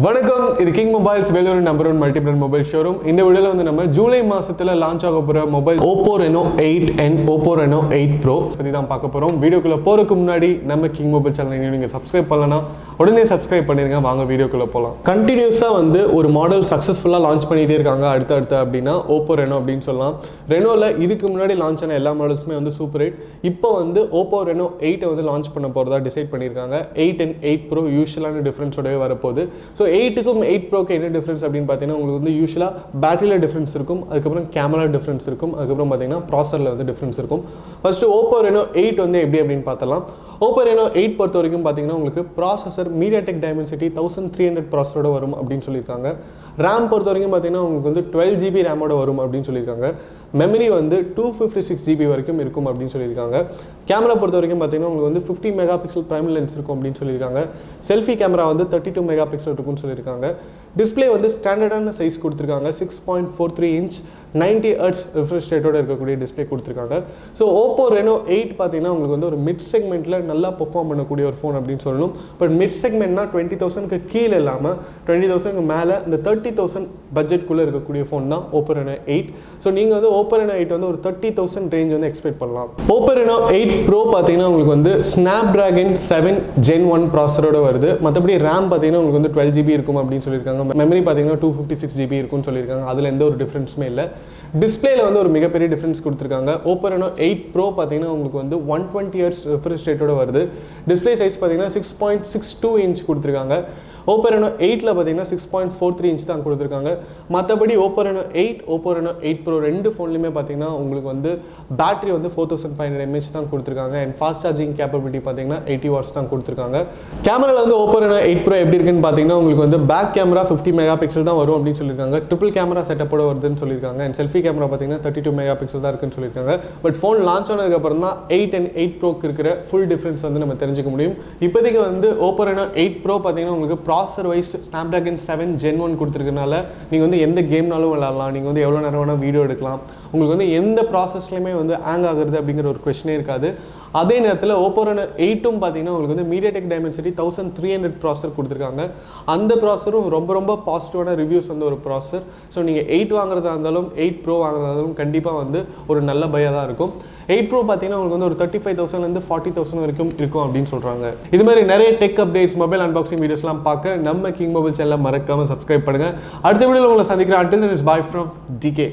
வணக்கம், இது king mobiles Vellore number 1 multi brand mobile showroom. இந்த வீடியோல வந்து நம்ம ஜூலை மாசத்துல லான்ச் ஆக போற mobile OPPO Reno 8 and OPPO Reno 8 Pro பத்தி தான் பார்க்க போறோம். வீடியோக்குள்ள போறதுக்கு முன்னாடி நம்ம கிங் மொபைல் சேனலை நீங்க சப்ஸ்கிரைப் பண்ணலனா உடனே சப்ஸ்கிரைப் பண்ணிருங்க. வாங்க வீடியோக்குள்ள போலாம். கண்டினியூஸா வந்து ஒரு மாடல் சக்சஸ்ஃபுல்லா லான்ச் பண்ணிட்டே இருக்காங்க. அடுத்து அப்படின்னா OPPO Reno அப்படின்னு சொல்லலாம். ரெனோல இதுக்கு முன்னாடி லான்ச் ஆன எல்லா மாடல்ஸுமே வந்து சூப்பர் ஹிட். இப்போ வந்து OPPO Reno 8 வந்து லான்ச் பண்ண போறதா டிசைட் பண்ணிருக்காங்க. 8 and 8 Pro யூஷுவலான டிஃபரன்ஸோடவே வரப்போகுது. ஸோ 8க்கும் 8 ப்ரோக்கு என்ன டிஃப்ரென்ஸ் அப்படின்னு பார்த்தீங்கன்னா உங்களுக்கு வந்து யூஷுவலாக பேட்டரியில் டிஃப்ரென்ஸ் இருக்கும், அதுக்கப்புறம் கேமரா டிஃப்ரென்ஸ் இருக்கும், அதுக்கப்புறம் பார்த்தீங்கன்னா ப்ராசரில் வந்து டிஃப்ரென்ஸ் இருக்கும். ஃபர்ஸ்ட்டு OPPO Reno 8 வந்து எப்படி அப்படின்னு பார்த்தலாம். OPPO Reno 8 பொறுத்த வரைக்கும் பார்த்தீங்கன்னா உங்களுக்கு ப்ராசஸர் MediaTek Dimensity 1300 ப்ராசரோட வரும் அப்படின்னு சொல்லியிருக்காங்க. ரேம் பொறுத்த வரைக்கும் பார்த்தீங்கன்னா உங்களுக்கு வந்து 12 GB ரேமோட வரும் அப்படின்னு சொல்லியிருக்காங்க. மெமரி வந்து 256 GB வரைக்கும் இருக்கும் அப்படின்னு சொல்லியிருக்காங்க. கேமரா பொறுத்த வரைக்கும் பார்த்தீங்கன்னா உங்களுக்கு வந்து 50 மெகா பிக்சல் பிரைமரி லென்ஸ் இருக்கும் அப்படின்னு சொல்லியிருக்காங்க. செல்ஃபி கேமரா வந்து 32 மெகா பிக்சல் இருக்கும்னு சொல்லியிருக்காங்க. டிஸ்பிளே வந்து ஸ்டாண்டர்டான சைஸ் கொடுத்துருக்காங்க. 6.43 இன்ச் 90 Hz ரிஃப்ரெஷ் ரேட்டோட இருக்கக்கூடிய டிஸ்பிளே கொடுத்துருக்காங்க. ஸோ OPPO Reno 8 பார்த்தீங்கன்னா உங்களுக்கு வந்து ஒரு மிட் செக்மெண்ட்டில் நல்லா பெர்ஃபார்ம் பண்ணக்கூடிய ஒரு ஃபோன் அப்படின்னு சொல்லணும். பட் மிட் செக்மெண்ட்னா 20,000க்கு கீழே இல்லாமல் 20,000க்கு மேலே இந்த 30,000 பட்ஜெட்குள்ளே இருக்கக்கூடிய ஃபோன் தான் OPPO Reno 8. ஸோ நீங்கள் வந்து OPPO Reno 8 வந்து ஒரு 30,000 ரேஞ்ச் வந்து எக்ஸ்பெக்ட் பண்ணலாம். OPPO Reno 8 Pro பார்த்தீங்கன்னா உங்களுக்கு வந்து Snapdragon 7 Gen 1 ப்ராசரோட வருது. மற்றபடி ரேம் பார்த்தீங்கன்னா உங்களுக்கு வந்து 12 GB இருக்கும் அப்படின்னு சொல்லியிருக்காங்க. மெமரி பார்த்தீங்கன்னா 256 GB இருக்கும்னு சொல்லியிருக்காங்க. அதில் எந்த ஒரு டிஃப்ரென்ஸுமே இல்லை. டிஸ்பிளேல வந்து ஒரு மிகப்பெரிய டிஃபரன்ஸ் கொடுத்துருக்காங்க. OPPO Reno 8 Pro பார்த்தீங்கன்னா உங்களுக்கு வந்து 120 Hz ரிஃப்ரெஷ் ரேட்டோட வருது. டிஸ்பிளே சைஸ் பார்த்தீங்கன்னா 6.62 இன்ச் கொடுத்துருக்காங்க. OPPO Reno 8ல பார்த்தீங்கன்னா 6.43 இன்ச் தான் கொடுத்துருக்காங்க. மற்றபடி OPPO Reno 8, OPPO Reno 8 Pro ரெண்டு ஃபோன்லையுமே பார்த்தீங்கன்னா உங்களுக்கு வந்து பேட்டரி வந்து 4500 mAh தான் கொடுத்துருக்காங்க. அண்ட் ஃபாஸ்ட் சார்ஜிங் கேப்பபிலிட்டி பார்த்தீங்கன்னா 80 watts தான் கொடுத்துருக்காங்க. கேமராவில் வந்து OPPO Reno 8 Pro எப்படி இருக்குன்னு பார்த்தீங்கன்னா உங்களுக்கு வந்து பேக் கேமரா 50 மெகா பிக்சல் தான் வரும் அப்படின்னு சொல்லியிருக்காங்க. ட்ரிபிள் கேமரா செட்டப்போட வருதுன்னு சொல்லியிருக்காங்க. அண்ட் செல்ஃபி கேமரா பார்த்தீங்கன்னா 32 மெகா பிக்சல் தான் இருக்குன்னு சொல்லியிருக்காங்க. பட் ஃபோன் லான்ச் ஆனதுக்கப்புறம் தான் 8 and 8 Proக்கு இருக்கிற ஃபுல் டிஃப்ரென்ஸ் வந்து நம்ம தெரிஞ்சுக்க முடியும். இப்போதைக்கு வந்து OPPO Reno 8 Pro பார்த்தீங்கன்னா உங்களுக்கு ப்ராசர் வைஸ் Snapdragon 7 Gen 1 கொடுத்துருக்கனால நீங்கள் வந்து எந்த கேம்னாலும் விளையாடலாம். நீங்கள் வந்து எவ்வளோ நேரம் வேணால் வீடியோ எடுக்கலாம். உங்களுக்கு வந்து எந்த ப்ராசஸ்லையுமே வந்து ஹேங் ஆகுறது அப்படிங்கிற ஒரு கொஸ்டினே இருக்காது. அதே நேரத்தில் OPPO Reno 8ம் பார்த்தீங்கன்னா உங்களுக்கு வந்து MediaTek Dimensity 1300 ப்ராசர் கொடுத்துருக்காங்க. அந்த ப்ராசரும் ரொம்ப பாசிட்டிவான ரிவ்யூஸ் வந்து ஒரு ப்ராசர். ஸோ நீங்கள் 8 வாங்குறதா இருந்தாலும் 8 Pro வாங்குறதா இருந்தாலும் கண்டிப்பாக வந்து ஒரு நல்ல பையாக தான் இருக்கும். 8 Pro பார்த்தீங்கன்னா உங்களுக்கு வந்து ஒரு 35,000லேருந்து 40,000 வரைக்கும் இருக்கும் அப்படின்னு சொல்கிறாங்க. இது மாதிரி நிறைய டெக் அப்டேட்ஸ், மொபைல் அன்பாக்சிங் வீடியோஸ்லாம் பார்க்க நம்ம கிங் மொபைல் சேனலை மறக்காமல் சப்ஸ்கிரைப் பண்ணுங்கள். அடுத்த வீடியோவில் உங்களை சந்திக்கிறேன். Until then, it's bye from DK.